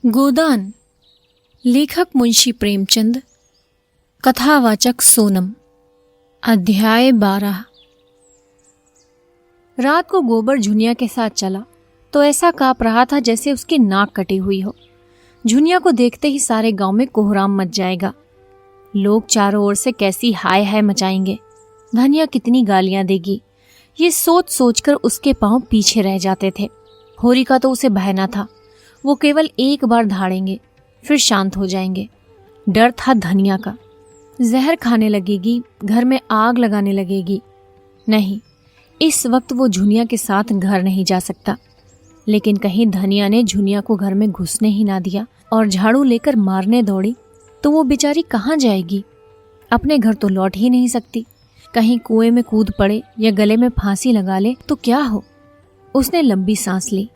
गोदान। लेखक मुंशी प्रेमचंद। कथावाचक सोनम। अध्याय 12। रात को गोबर झुनिया के साथ चला तो ऐसा काँप रहा था जैसे उसकी नाक कटी हुई हो। झुनिया को देखते ही सारे गांव में कोहराम मच जाएगा। लोग चारों ओर से कैसी हाय हाय मचाएंगे, धनिया कितनी गालियां देगी, ये सोच सोचकर उसके पांव पीछे रह जाते थे। होरी का तो उसे भय न था, वो केवल एक बार धाड़ेंगे फिर शांत हो जाएंगे। डर था धनिया का, जहर खाने लगेगी, घर में आग लगाने लगेगी। नहीं, इस वक्त वो झुनिया के साथ घर नहीं जा सकता। लेकिन कहीं धनिया ने झुनिया को घर में घुसने ही ना दिया और झाड़ू लेकर मारने दौड़ी तो वो बेचारी कहाँ जाएगी? अपने घर तो लौट ही नहीं सकती। कहीं कुएं में कूद पड़े या गले में फांसी लगा ले तो क्या हो? उसने लंबी सांस ली,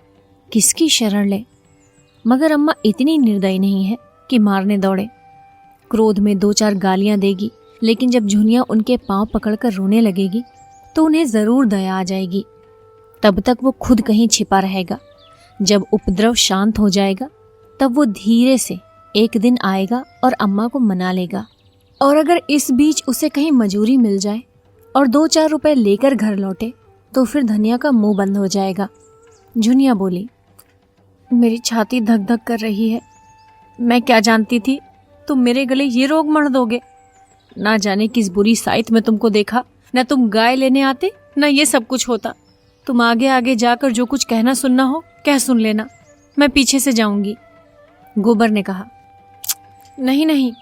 किसकी शरण ले? मगर अम्मा इतनी निर्दयी नहीं है कि मारने दौड़े। क्रोध में 2-4 गालियां देगी, लेकिन जब झुनिया उनके पांव पकड़कर रोने लगेगी तो उन्हें जरूर दया आ जाएगी। तब तक वो खुद कहीं छिपा रहेगा। जब उपद्रव शांत हो जाएगा तब वो धीरे से एक दिन आएगा और अम्मा को मना लेगा। और अगर इस बीच उसे कहीं मजूरी मिल जाए और 2-4 रुपए लेकर घर लौटे तो फिर धनिया का मुंह बंद हो जाएगा। झुनिया बोली, मेरी छाती धक धक कर रही है। मैं क्या जानती थी तुम मेरे गले ये रोग मढ़ दोगे। ना जाने किस बुरी साइट में तुमको देखा। न तुम गाय लेने आते, न ये सब कुछ होता। तुम आगे आगे जाकर जो कुछ कहना सुनना हो कह सुन लेना, मैं पीछे से जाऊंगी। गोबर ने कहा, नहीं नहीं,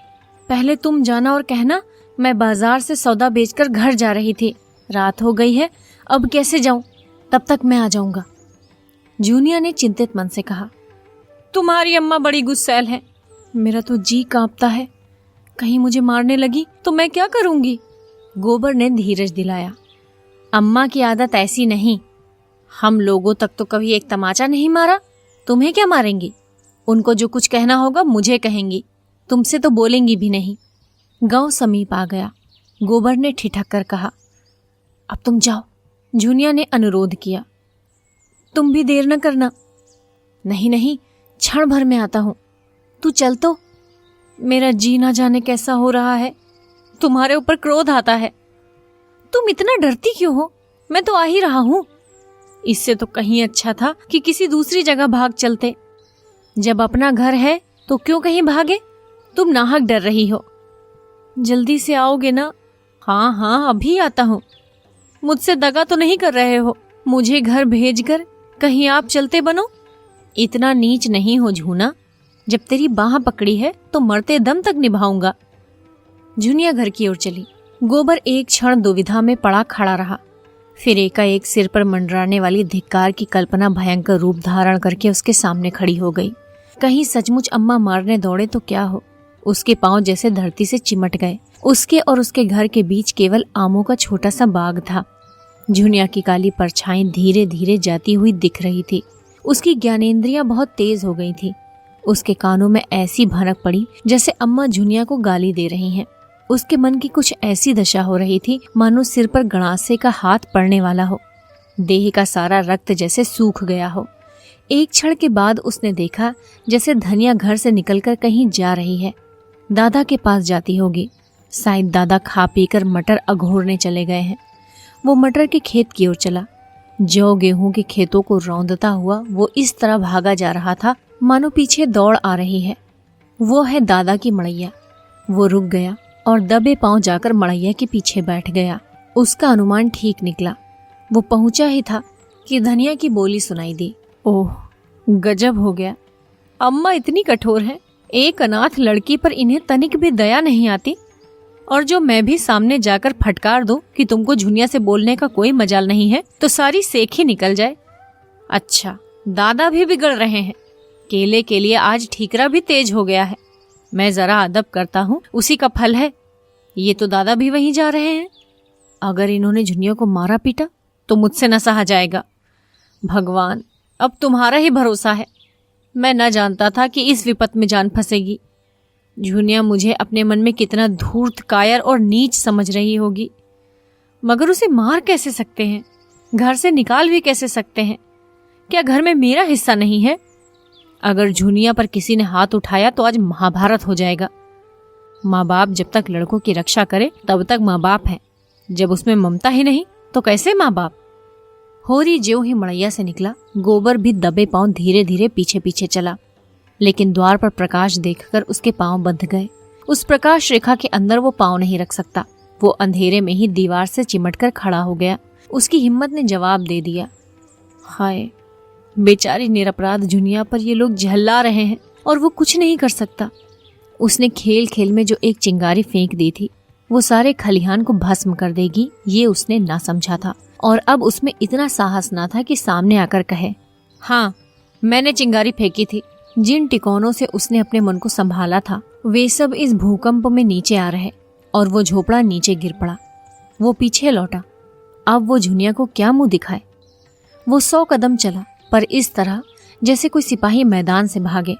पहले तुम जाना और कहना मैं बाजार से सौदा बेचकर घर जा रही थी। रात हो गई है, अब कैसे जाऊं? तब तक मैं आ जाऊंगा। जूनिया ने चिंतित मन से कहा, तुम्हारी अम्मा बड़ी गुस्सैल है। मेरा तो जी कांपता है, कहीं मुझे मारने लगी तो मैं क्या करूंगी? गोबर ने धीरज दिलाया, अम्मा की आदत ऐसी नहीं। हम लोगों तक तो कभी एक तमाचा नहीं मारा, तुम्हें क्या मारेंगी? उनको जो कुछ कहना होगा मुझे कहेंगी, तुमसे तो बोलेंगी भी नहीं। गांव समीप आ गया। गोबर ने ठिठक कर कहा, अब तुम जाओ। जूनिया ने अनुरोध किया, तुम भी देर न करना। नहीं नहीं, क्षण भर में आता हूं, तू चल तो। मेरा जी ना जाने कैसा हो रहा है, तुम्हारे ऊपर क्रोध आता है। तुम इतना डरती क्यों हो? मैं तो आ ही रहा हूं। इससे तो कहीं अच्छा था कि किसी दूसरी जगह भाग चलते। जब अपना घर है तो क्यों कहीं भागे? तुम नाहक डर रही हो। जल्दी से आओगे ना? हाँ हाँ, अभी आता हूं। मुझसे दगा तो नहीं कर रहे हो? मुझे घर भेजकर कहीं आप चलते बनो। इतना नीच नहीं हो झूना, जब तेरी बाह पकड़ी है तो मरते दम तक निभाऊंगा। झुनिया घर की ओर चली। गोबर एक क्षण दुविधा में पड़ा खड़ा रहा, फिर एकाएक सिर पर मंडराने वाली धिक्कार की कल्पना भयंकर रूप धारण करके उसके सामने खड़ी हो गई। कहीं सचमुच अम्मा मारने दौड़े तो क्या हो? उसके पांव जैसे धरती से चिमट गए। उसके और उसके घर के बीच केवल आमों का छोटा सा बाग था। झुनिया की काली परछाई धीरे धीरे जाती हुई दिख रही थी। उसकी ज्ञानेंद्रियां बहुत तेज हो गई थी। उसके कानों में ऐसी भनक पड़ी जैसे अम्मा झुनिया को गाली दे रही हैं। उसके मन की कुछ ऐसी दशा हो रही थी मानो सिर पर गणासे का हाथ पड़ने वाला हो। देह का सारा रक्त जैसे सूख गया हो। एक क्षण के बाद उसने देखा जैसे धनिया घर से निकलकर कहीं जा रही है। दादा के पास जाती होगी। शायद दादा खा पीकर मटर अघोरने चले गए हैं। वो मटर के खेत की ओर चला। जौ गेहूं के खेतों को रौंदता हुआ वो इस तरह भागा जा रहा था मानो पीछे दौड़ आ रही है। वो है दादा की मड़ैया। वो रुक गया और दबे पांव जाकर मड़ैया के पीछे बैठ गया। उसका अनुमान ठीक निकला। वो पहुंचा ही था कि धनिया की बोली सुनाई दी। ओह, गजब हो गया। अम्मा इतनी कठोर है, एक अनाथ लड़की पर इन्हें तनिक भी दया नहीं आती। और जो मैं भी सामने जाकर फटकार दूं कि तुमको झुनिया से बोलने का कोई मजाल नहीं है तो सारी सेख ही निकल जाए। अच्छा, दादा भी बिगड़ रहे हैं। केले के लिए आज ठीकरा भी तेज हो गया है। मैं जरा अदब करता हूँ, उसी का फल है। ये तो दादा भी वहीं जा रहे हैं। अगर इन्होंने झुनिया को मारा पीटा तो मुझसे न सहा जाएगा। भगवान, अब तुम्हारा ही भरोसा है। मैं न जानता था कि इस विपत में जान फंसेगी। झुनिया मुझे अपने मन में कितना धूर्त, कायर और नीच समझ रही होगी, मगर उसे मार कैसे सकते हैं? घर से निकाल भी कैसे सकते हैं? क्या घर में मेरा हिस्सा नहीं है? अगर झुनिया पर किसी ने हाथ उठाया तो आज महाभारत हो जाएगा। माँ बाप जब तक लड़कों की रक्षा करे तब तक माँ बाप हैं, जब उसमें ममता ही नहीं तो कैसे माँ बाप। होरी ज्यों ही मड़ैया से निकला, गोबर भी दबे पांव धीरे धीरे पीछे पीछे चला, लेकिन द्वार पर प्रकाश देखकर उसके पांव बंध गए। उस प्रकाश रेखा के अंदर वो पांव नहीं रख सकता। वो अंधेरे में ही दीवार से चिमटकर खड़ा हो गया। उसकी हिम्मत ने जवाब दे दिया, हाय, बेचारी निरपराध झुनिया पर ये लोग झल्ला रहे हैं और वो कुछ नहीं कर सकता। उसने खेल खेल में जो एक चिंगारी फेंक दी थी वो सारे खलिहान को भस्म कर देगी, ये उसने ना समझा था। और अब उसमें इतना साहस ना था कि सामने आकर कहे, हाँ, मैंने चिंगारी फेंकी थी। जिन टिकोनों से उसने अपने मन को संभाला था वे सब इस भूकंप में नीचे आ रहे और वो झोपड़ा नीचे गिर पड़ा। वो पीछे लौटा। अब वो झुनिया को क्या मुंह दिखाए। वो 100 कदम चला, पर इस तरह जैसे कोई सिपाही मैदान से भागे।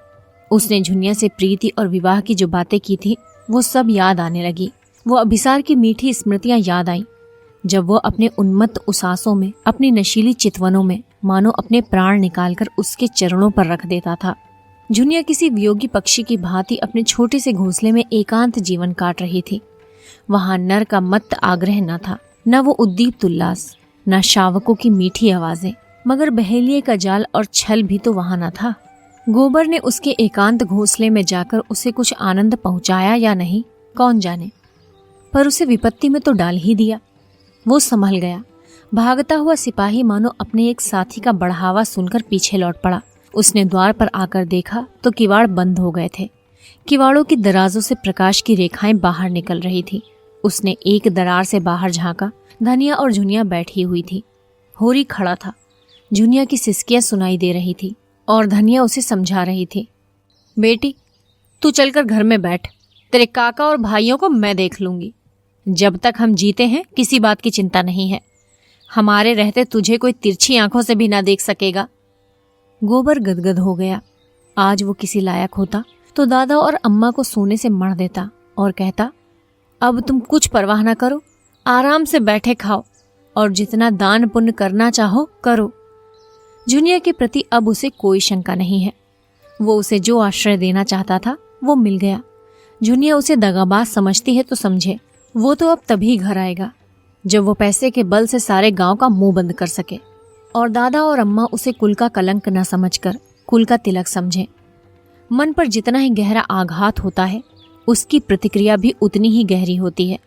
उसने झुनिया से प्रीति और विवाह की जो बातें की थी वो सब याद आने लगी। वो अभिसार की मीठी स्मृतियां याद आईं, जब वो अपने उन्मत्त उसासों में, अपनी नशीली चितवनों में मानो अपने प्राण निकालकर उसके चरणों पर रख देता था। झुनिया किसी वियोगी पक्षी की भांति अपने छोटे से घोंसले में एकांत जीवन काट रही थी। वहां नर का मत्त आग्रह न था, न वो उद्दीप्त उल्लास, न शावकों की मीठी आवाजें, मगर बहेलिये का जाल और छल भी तो वहां न था। गोबर ने उसके एकांत घोंसले में जाकर उसे कुछ आनंद पहुंचाया या नहीं, कौन जाने, पर उसे विपत्ति में तो डाल ही दिया। वो संभल गया। भागता हुआ सिपाही मानो अपने एक साथी का बढ़ावा सुनकर पीछे लौट पड़ा। उसने द्वार पर आकर देखा तो किवाड़ बंद हो गए थे। किवाड़ों की दराजों से प्रकाश की रेखाएं बाहर निकल रही थी। उसने एक दरार से बाहर झांका। धनिया और झुनिया बैठी हुई थी। होरी खड़ा था। झुनिया की सिसकियां सुनाई दे रही थी और धनिया उसे समझा रही थी, बेटी, तू चलकर घर में बैठ। तेरे काका और भाइयों को मैं देख लूंगी। जब तक हम जीते हैं किसी बात की चिंता नहीं है। हमारे रहते तुझे कोई तिरछी आंखों से भी ना देख सकेगा। गोबर गदगद हो गया। आज वो किसी लायक होता तो दादा और अम्मा को सोने से मर देता और कहता, अब तुम कुछ परवाह ना करो, आराम से बैठे खाओ और जितना दान पुण्य करना चाहो करो। झुनिया के प्रति अब उसे कोई शंका नहीं है। वो उसे जो आश्रय देना चाहता था वो मिल गया। झुनिया उसे दगाबाज समझती है तो समझे, वो तो अब तभी घर आएगा जब वो पैसे के बल से सारे गांव का मुंह बंद कर सके। और दादा और अम्मा उसे कुल का कलंक न समझकर कुल का तिलक समझे। मन पर जितना ही गहरा आघात होता है उसकी प्रतिक्रिया भी उतनी ही गहरी होती है।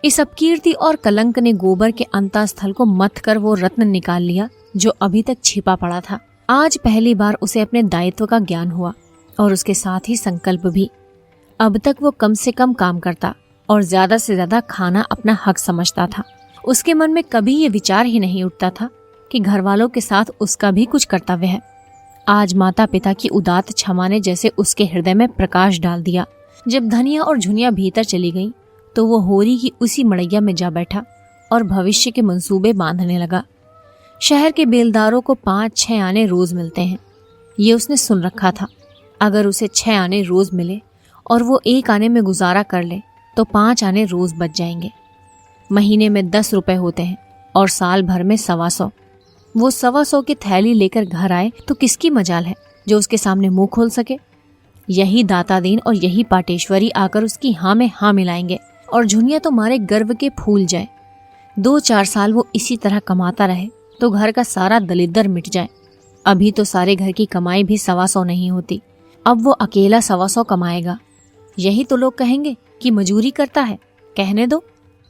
इस अपकीर्ति और कलंक ने गोबर के अंतःस्थल को मथ कर वो रत्न निकाल लिया जो अभी तक छिपा पड़ा था। आज पहली बार उसे अपने दायित्व का ज्ञान हुआ और उसके साथ ही संकल्प भी। अब तक वो कम से कम काम करता और ज्यादा से ज्यादा खाना अपना हक समझता था। उसके मन में कभी ये विचार ही नहीं उठता था कि घर वालों के साथ उसका भी कुछ कर्तव्य है। आज माता पिता की उदात्त क्षमा ने जैसे उसके हृदय में प्रकाश डाल दिया। जब धनिया और झुनिया भीतर चली गईं, तो वो होरी की उसी मड़ैया में जा बैठा और भविष्य के मंसूबे बांधने लगा। शहर के बेलदारों को 5-6 आने रोज मिलते हैं, ये उसने सुन रखा था। अगर उसे 6 आने रोज मिले और वो 1 आने में गुजारा कर ले तो 5 आने रोज बच जाएंगे। महीने में 10 रुपए होते हैं और साल भर में 125। वो 125 की थैली लेकर घर आए तो किसकी मजाल है जो उसके सामने मुंह खोल सके। यही दाता दीन और यही पाटेश्वरी आकर उसकी हाँ में हाँ मिलाएंगे और झुनिया तो मारे गर्व के फूल जाए। 2-4 साल वो इसी तरह कमाता रहे तो घर का सारा दलिद्दर मिट जाए। अभी तो सारे घर की कमाई भी 125 नहीं होती, अब वो अकेला 125 कमाएगा। यही तो लोग कहेंगे कि मजूरी करता है। कहने दो,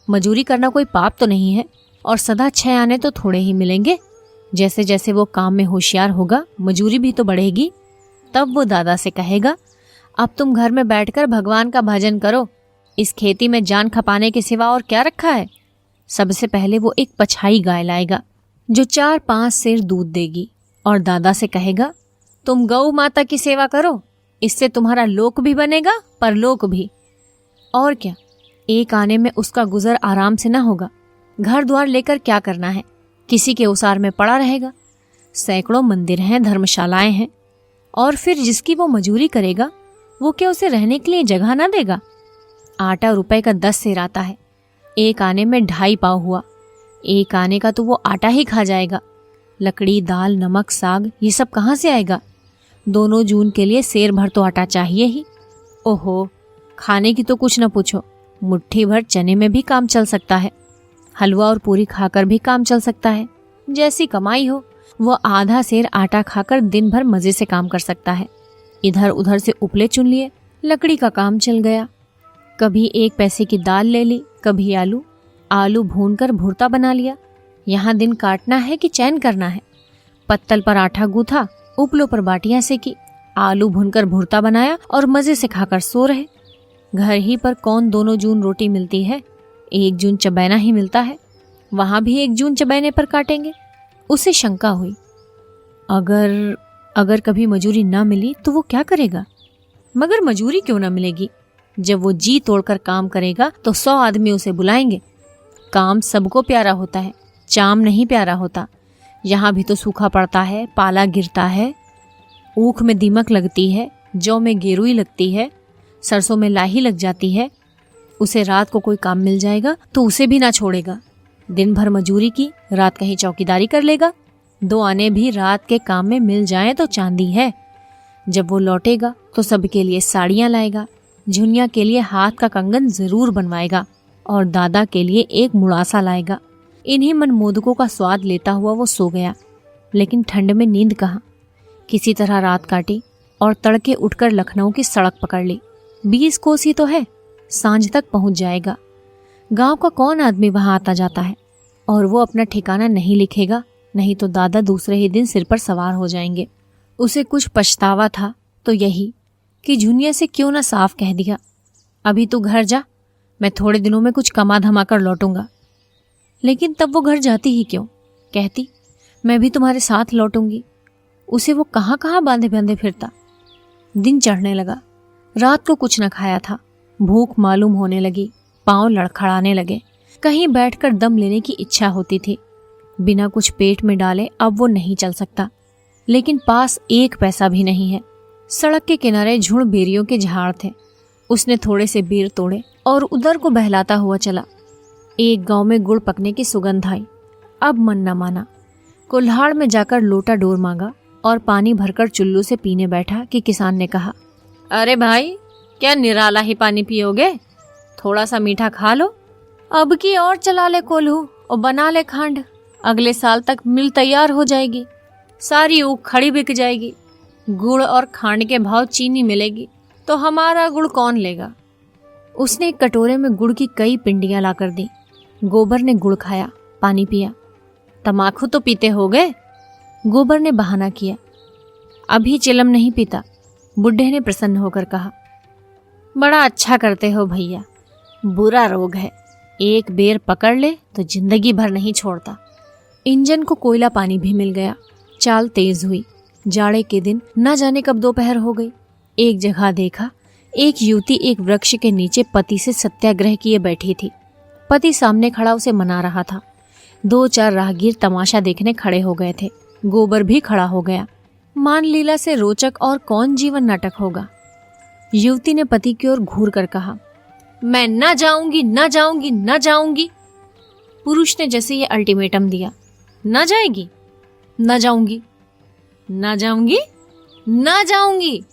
मजूरी करना कोई पाप तो नहीं है और सदा 6 आने तो थोड़े ही मिलेंगे। जैसे जैसे वो काम में होशियार होगा मजूरी भी तो बढ़ेगी। तब वो दादा से कहेगा, अब तुम घर में बैठकर भगवान का भजन करो, इस खेती में जान खपाने के सिवा और क्या रखा है। सबसे पहले वो एक पछाई गाय लाएगा जो 4-5 सेर दूध देगी और दादा से कहेगा, तुम गौ माता की सेवा करो, इससे तुम्हारा लोक भी बनेगा परलोक भी। और क्या, 1 आने में उसका गुजर आराम से ना होगा। घर द्वार लेकर क्या करना है, किसी के उसार में पड़ा रहेगा। सैकड़ों मंदिर हैं, धर्मशालाएं हैं, और फिर जिसकी वो मजूरी करेगा वो क्या उसे रहने के लिए जगह ना देगा। आटा रुपए का 10 सेर आता है, 1 आने में 2.5 पाव हुआ। 1 आने का तो वो आटा ही खा जाएगा। लकड़ी, दाल, नमक, साग ये सब कहाँ से आएगा। दोनों जून के लिए सेर भर तो आटा चाहिए ही। ओहो, खाने की तो कुछ न पूछो, मुट्ठी भर चने में भी काम चल सकता है, हलवा और पूरी खाकर भी काम चल सकता है। जैसी कमाई हो, वो आधा सेर आटा खाकर दिन भर मजे से काम कर सकता है। इधर उधर से उपले चुन लिए, लकड़ी का काम चल गया। कभी 1 पैसे की दाल ले ली, कभी आलू भूनकर भुर्ता बना लिया। यहाँ दिन काटना है कि चैन करना है। पत्तल पर आटा गूथा, उपलों पर बाटियां सेकी, आलू भूनकर भुर्ता बनाया और मजे से खाकर सो रहे। घर ही पर कौन दोनों जून रोटी मिलती है, 1 जून चबैना ही मिलता है। वहां भी 1 जून चबैने पर काटेंगे। उसे शंका हुई, अगर कभी मजूरी ना मिली तो वो क्या करेगा? मगर मजूरी क्यों ना मिलेगी? जब वो जी तोड़कर काम करेगा तो 100 आदमी उसे बुलाएंगे। काम सबको प्यारा होता है, चाम नहीं प्यारा होता। यहाँ भी तो सूखा पड़ता है, पाला गिरता है, ऊख में दीमक लगती है, जौ में गेरुई लगती है, सरसों में लाही लग जाती है। उसे रात को कोई काम मिल जाएगा तो उसे भी ना छोड़ेगा। दिन भर मजूरी की, रात कहीं चौकीदारी कर लेगा। 2 आने भी रात के काम में मिल जाएं तो चांदी है। जब वो लौटेगा तो सबके लिए साड़ियां लाएगा, झुनिया के लिए हाथ का कंगन जरूर बनवाएगा और दादा के लिए एक मुड़ासा लाएगा। इन्हीं मनमोदकों का स्वाद लेता हुआ वो सो गया। लेकिन ठंड में नींद कहाँ। किसी तरह रात काटी और तड़के उठकर लखनऊ की सड़क पकड़ ली। 20 कोस ही तो है, सांझ तक पहुंच जाएगा। गांव का कौन आदमी वहां आता जाता है, और वो अपना ठिकाना नहीं लिखेगा, नहीं तो दादा दूसरे ही दिन सिर पर सवार हो जाएंगे। उसे कुछ पछतावा था तो यही कि झुनिया से क्यों ना साफ कह दिया, अभी तू घर जा, मैं थोड़े दिनों में कुछ कमा धमा कर लौटूंगा। लेकिन तब वो घर जाती ही क्यों, कहती मैं भी तुम्हारे साथ लौटूंगी। उसे वो कहाँ कहाँ बांधे बांधे फिरता। दिन चढ़ने लगा, रात को कुछ न खाया था, भूख मालूम होने लगी, पांव लड़खड़ाने लगे। कहीं बैठकर दम लेने की इच्छा होती थी। बिना कुछ पेट में डाले अब वो नहीं चल सकता। लेकिन पास 1 पैसा भी नहीं है। सड़क के किनारे झुड़ बेरियों के झाड़ थे। उसने थोड़े से बेर तोड़े और उधर को बहलाता हुआ चला। एक गांव में गुड़ पकने की सुगंध आई। अब मन न माना। कुल्हाड़ में जाकर लोटा डोर मांगा और पानी भरकर चुल्लू से पीने बैठा कि किसान ने कहा, अरे भाई, क्या निराला ही पानी पियोगे? थोड़ा सा मीठा खा लो। अब की और चला ले कोल्हू और बना ले खांड। अगले साल तक मिल तैयार हो जाएगी, सारी ऊख खड़ी बिक जाएगी। गुड़ और खांड के भाव चीनी मिलेगी तो हमारा गुड़ कौन लेगा? उसने एक कटोरे में गुड़ की कई पिंडियां लाकर दी। गोबर ने गुड़ खाया, पानी पिया। तमाकू तो पीते हो गए? गोबर ने बहाना किया। अभी चिलम नहीं पीता। बुढ़े ने प्रसन्न होकर कहा, बड़ा अच्छा करते हो भैया, बुरा रोग है, एक बेर पकड़ ले तो जिंदगी भर नहीं छोड़ता। इंजन को कोयला पानी भी मिल गया। चाल तेज हुई। जाड़े के दिन न जाने कब दोपहर हो गई। एक जगह देखा, एक युवती एक वृक्ष के नीचे पति से सत्याग्रह किए बैठी थी। पति सामने खड़ा उसे मना रहा था। 2-4 राहगीर तमाशा देखने खड़े हो गए थे। गोबर भी खड़ा हो गया। मान लीला से रोचक और कौन जीवन नाटक होगा। युवती ने पति की ओर घूर कर कहा, मैं न जाऊंगी, न जाऊंगी, न जाऊंगी। पुरुष ने जैसे ये अल्टीमेटम दिया, न जाएगी, न जाऊंगी, न जाऊंगी, न जाऊंगी।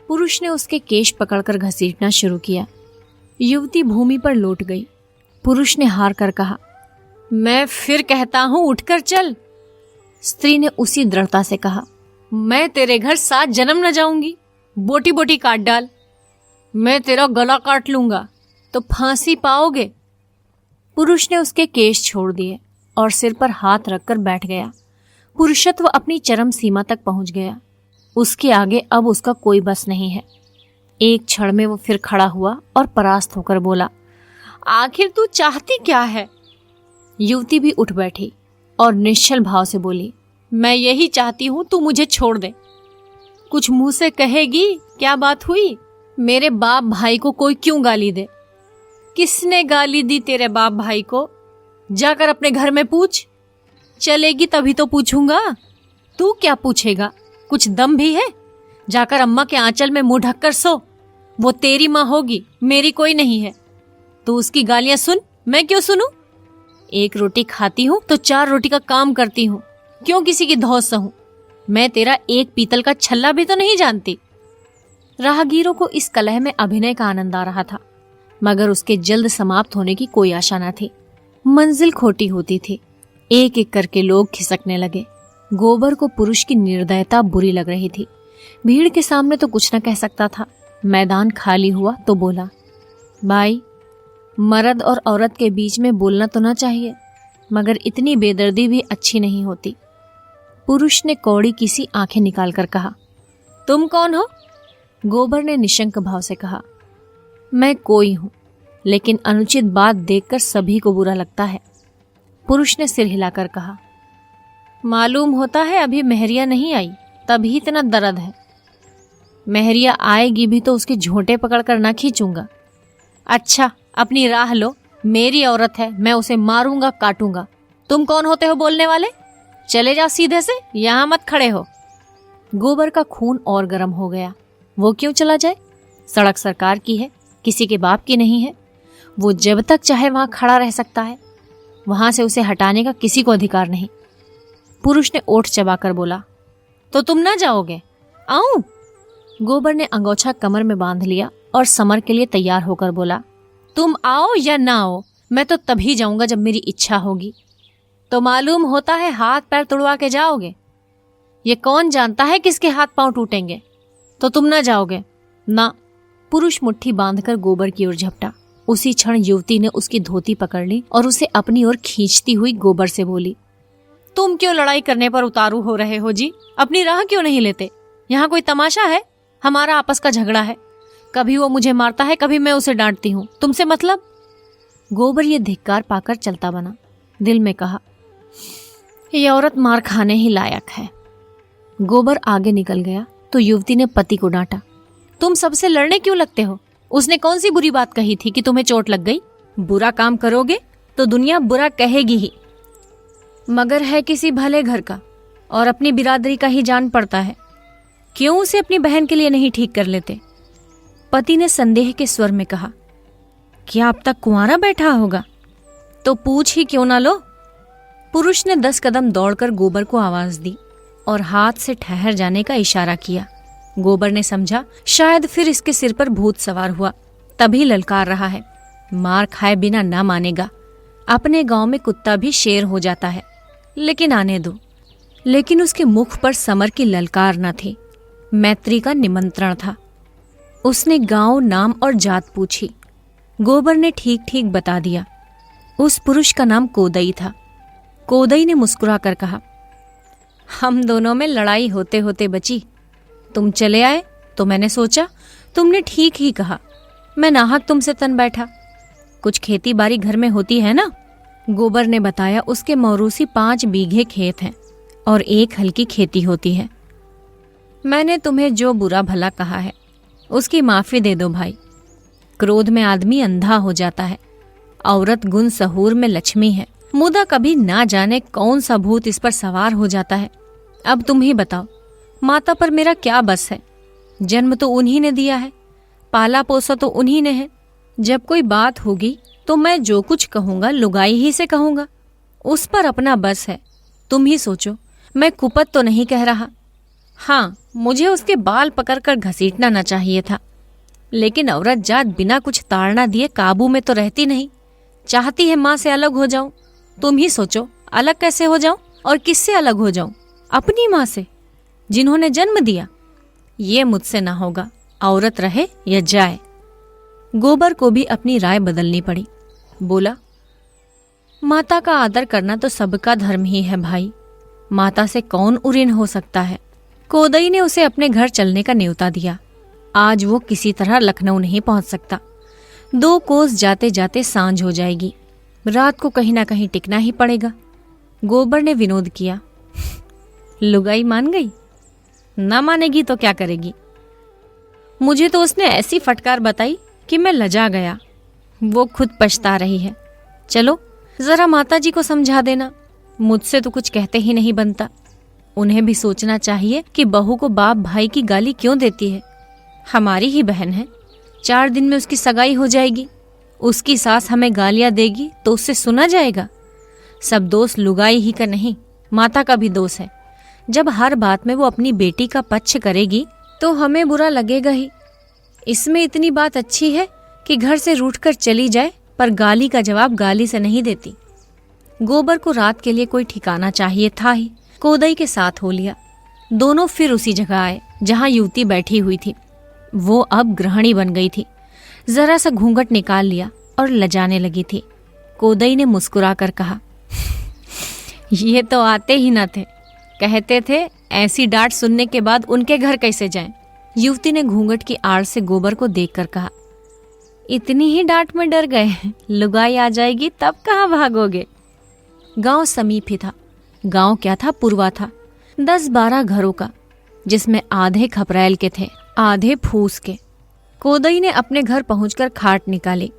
पुरुष ने उसके केश पकड़कर घसीटना शुरू किया। युवती भूमि पर लौट गई। पुरुष ने हार कर कहा, मैं फिर कहता हूं, उठकर चल। स्त्री ने उसी दृढ़ता से कहा, मैं तेरे घर 7 जन्म न जाऊंगी, बोटी बोटी काट डाल। मैं तेरा गला काट लूंगा तो फांसी पाओगे। पुरुष ने उसके केश छोड़ दिए और सिर पर हाथ रखकर बैठ गया। पुरुषत्व अपनी चरम सीमा तक पहुंच गया। उसके आगे अब उसका कोई बस नहीं है। एक क्षण में वो फिर खड़ा हुआ और परास्त होकर बोला, आखिर तू चाहती क्या है? युवती भी उठ बैठी और निश्चल भाव से बोली, मैं यही चाहती हूं तू मुझे छोड़ दे। कुछ मुंह से कहेगी, क्या बात हुई? मेरे बाप भाई को कोई क्यों गाली दे? किसने गाली दी तेरे बाप भाई को? जाकर अपने घर में पूछ। चलेगी तभी तो पूछूंगा। तू क्या पूछेगा? कुछ दम भी है? जाकर अम्मा के आंचल में मुंह ढककर सो। वो तेरी माँ होगी, मेरी कोई नहीं है। तू उसकी गालियां सुन, मैं क्यों सुनूं? 1 रोटी खाती हूं तो 4 रोटी का काम करती हूं, क्यों किसी की धौंस सहूं? मैं तेरा एक पीतल का छल्ला भी तो नहीं जानती। राहगीरों को इस कलह में अभिनय का आनंद आ रहा था, मगर उसके जल्द समाप्त होने की कोई आशा न थी। मंजिल खोटी होती थी। एक एक करके लोग खिसकने लगे। गोबर को पुरुष की निर्दयता बुरी लग रही थी। भीड़ के सामने तो कुछ न कह सकता था। मैदान खाली हुआ तो बोला, भाई, मर्द और औरत के बीच में बोलना तो ना चाहिए, मगर इतनी बेदर्दी भी अच्छी नहीं होती। पुरुष ने कौड़ी की सी आंखें निकालकर कहा, तुम कौन हो? गोबर ने निशंक भाव से कहा, मैं कोई हूं, लेकिन अनुचित बात देखकर सभी को बुरा लगता है। पुरुष ने सिर हिलाकर कहा, मालूम होता है अभी मेहरिया नहीं आई, तभी इतना दर्द है। मेहरिया आएगी भी तो उसके झोंटे पकड़कर ना खींचूंगा। अच्छा, अपनी राह लो, मेरी औरत है, मैं उसे मारूंगा, काटूंगा। तुम कौन होते हो बोलने वाले? चले जाओ सीधे से, यहां मत खड़े हो। गोबर का खून और गर्म हो गया। वो क्यों चला जाए? सड़क सरकार की है, किसी के बाप की नहीं है। वो जब तक चाहे वहां खड़ा रह सकता है, वहां से उसे हटाने का किसी को अधिकार नहीं। पुरुष ने ओठ चबाकर बोला, तो तुम ना जाओगे? आऊं? गोबर ने अंगोछा कमर में बांध लिया और समर के लिए तैयार होकर बोला, तुम आओ या ना आओ, मैं तो तभी जाऊंगा जब मेरी इच्छा होगी। तो मालूम होता है हाथ पैर तुड़वा के जाओगे। ये कौन जानता है किसके हाथ पांव टूटेंगे। तो तुम ना जाओगे ना। पुरुष मुट्ठी बांधकर गोबर की ओर झपटा। उसी क्षण युवती ने उसकी धोती पकड़ ली और उसे अपनी ओर खींचती हुई गोबर से बोली, तुम क्यों लड़ाई करने पर उतारू हो रहे हो जी? अपनी राह क्यों नहीं लेते? यहाँ कोई तमाशा है? हमारा आपस का झगड़ा है। कभी वो मुझे मारता है, कभी मैं उसे डांटती हूँ। तुमसे मतलब? गोबर ये धिक्कार पाकर चलता बना। दिल में कहा, ये औरत मार खाने ही लायक है। गोबर आगे निकल गया तो युवती ने पति को डांटा, तुम सबसे लड़ने क्यों लगते हो? उसने कौन सी बुरी बात कही थी कि तुम्हें चोट लग गई? बुरा काम करोगे तो दुनिया बुरा कहेगी ही। मगर है किसी भले घर का और अपनी बिरादरी का ही जान पड़ता है। क्यों उसे अपनी बहन के लिए नहीं ठीक कर लेते? पति ने संदेह के स्वर में कहा, क्या अब तक कुंवारा बैठा होगा? तो पूछ ही क्यों ना लो। पुरुष ने 10 कदम दौड़कर गोबर को आवाज दी और हाथ से ठहर जाने का इशारा किया। गोबर ने समझा शायद फिर इसके सिर पर भूत सवार हुआ, तभी ललकार रहा है। मार खाए बिना ना मानेगा। अपने गांव में कुत्ता भी शेर हो जाता है, लेकिन आने दो। लेकिन उसके मुख पर समर की ललकार न थी, मैत्री का निमंत्रण था। उसने गांव, नाम और जात पूछी। गोबर ने ठीक ठीक बता दिया। उस पुरुष का नाम कोदई था। कोदई ने मुस्कुराकर कहा, हम दोनों में लड़ाई होते होते बची। तुम चले आए तो मैंने सोचा तुमने ठीक ही कहा। मैं नाहक तुमसे तन बैठा। कुछ खेती बाड़ी घर में होती है ना? गोबर ने बताया उसके मौरूसी 5 बीघे खेत हैं और 1 हल की खेती होती है। मैंने तुम्हें जो बुरा भला कहा है उसकी माफी दे दो भाई। क्रोध में आदमी अंधा हो जाता है। औरत गुण सहूर में लक्ष्मी है। मुदा कभी ना जाने कौन सा भूत इस पर सवार हो जाता है। अब तुम ही बताओ, माता पर मेरा क्या बस है? जन्म तो उन्हीं ने दिया है, पाला पोसा तो उन्हीं ने है। जब कोई बात होगी तो मैं जो कुछ कहूंगा लुगाई ही से कहूंगा। उस पर अपना बस है। तुम ही सोचो, मैं कुपत तो नहीं कह रहा। हाँ, मुझे उसके बाल पकड़कर घसीटना न चाहिए था, लेकिन औरत जात बिना कुछ ताड़ना दिए काबू में तो रहती नहीं। चाहती है माँ से अलग हो जाऊं। तुम ही सोचो, अलग कैसे हो जाऊं और किससे अलग हो जाऊं? अपनी माँ से, जिन्होंने जन्म दिया। ये मुझसे ना होगा, औरत रहे या जाए। गोबर को भी अपनी राय बदलनी पड़ी। बोला, माता का आदर करना तो सबका धर्म ही है भाई। माता से कौन उऋण हो सकता है? कोदई ने उसे अपने घर चलने का न्योता दिया। आज वो किसी तरह लखनऊ नहीं पहुंच सकता। 2 कोस जाते जाते सांझ हो जाएगी। रात को कहीं ना कहीं टिकना ही पड़ेगा। गोबर ने विनोद किया, लुगाई मान गई? ना मानेगी तो क्या करेगी? मुझे तो उसने ऐसी फटकार बताई कि मैं लजा गया। वो खुद पछता रही है। चलो जरा माता जी को समझा देना। मुझसे तो कुछ कहते ही नहीं बनता। उन्हें भी सोचना चाहिए कि बहू को बाप भाई की गाली क्यों देती है। हमारी ही बहन है। 4 दिन में उसकी सगाई हो जाएगी। उसकी सास हमें गालियां देगी तो उससे सुना जाएगा। सब दोष लुगाई ही का नहीं, माता का भी दोष है। जब हर बात में वो अपनी बेटी का पक्ष करेगी तो हमें बुरा लगेगा ही। इसमें इतनी बात अच्छी है कि घर से रूठकर चली जाए, पर गाली का जवाब गाली से नहीं देती। गोबर को रात के लिए कोई ठिकाना चाहिए था ही। कोदई के साथ हो लिया। दोनों फिर उसी जगह आए जहां युवती बैठी हुई थी। वो अब गृहिणी बन गई थी। जरा सा घूंघट निकाल लिया और लजाने लगी थी। कोदई ने मुस्कुराकर कहा, ये तो आते ही न थे, कहते थे ऐसी डांट सुनने के बाद उनके घर कैसे जाएं। युवती ने घूंघट की आड़ से गोबर को देखकर कहा, इतनी ही डांट में डर गए? लुगाई आ जाएगी तब कहाँ भागोगे? गांव समीप ही था। गांव क्या था, पुरवा था। 10-12 घरों का, जिसमें आधे खपरैल के थे, आधे फूस के। कोदई ने अपने घर पहुंचकर खाट निकाली,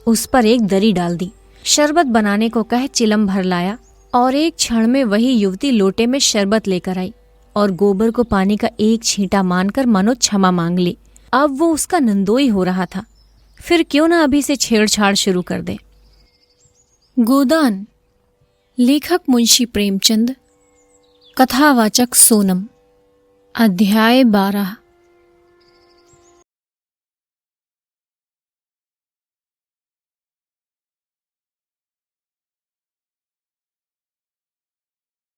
उस पर एक दरी डाल दी, शरबत बनाने को कह चिलम भर लाया और एक क्षण में वही युवती लोटे में शरबत लेकर आई और गोबर को पानी का एक छींटा मानकर मानो क्षमा मांग ली। अब वो उसका नंदोई हो रहा था, फिर क्यों ना अभी से छेड़छाड़ शुरू कर दे। गोदान, लेखक मुंशी प्रेमचंद, कथावाचक सोनम। अध्याय 12।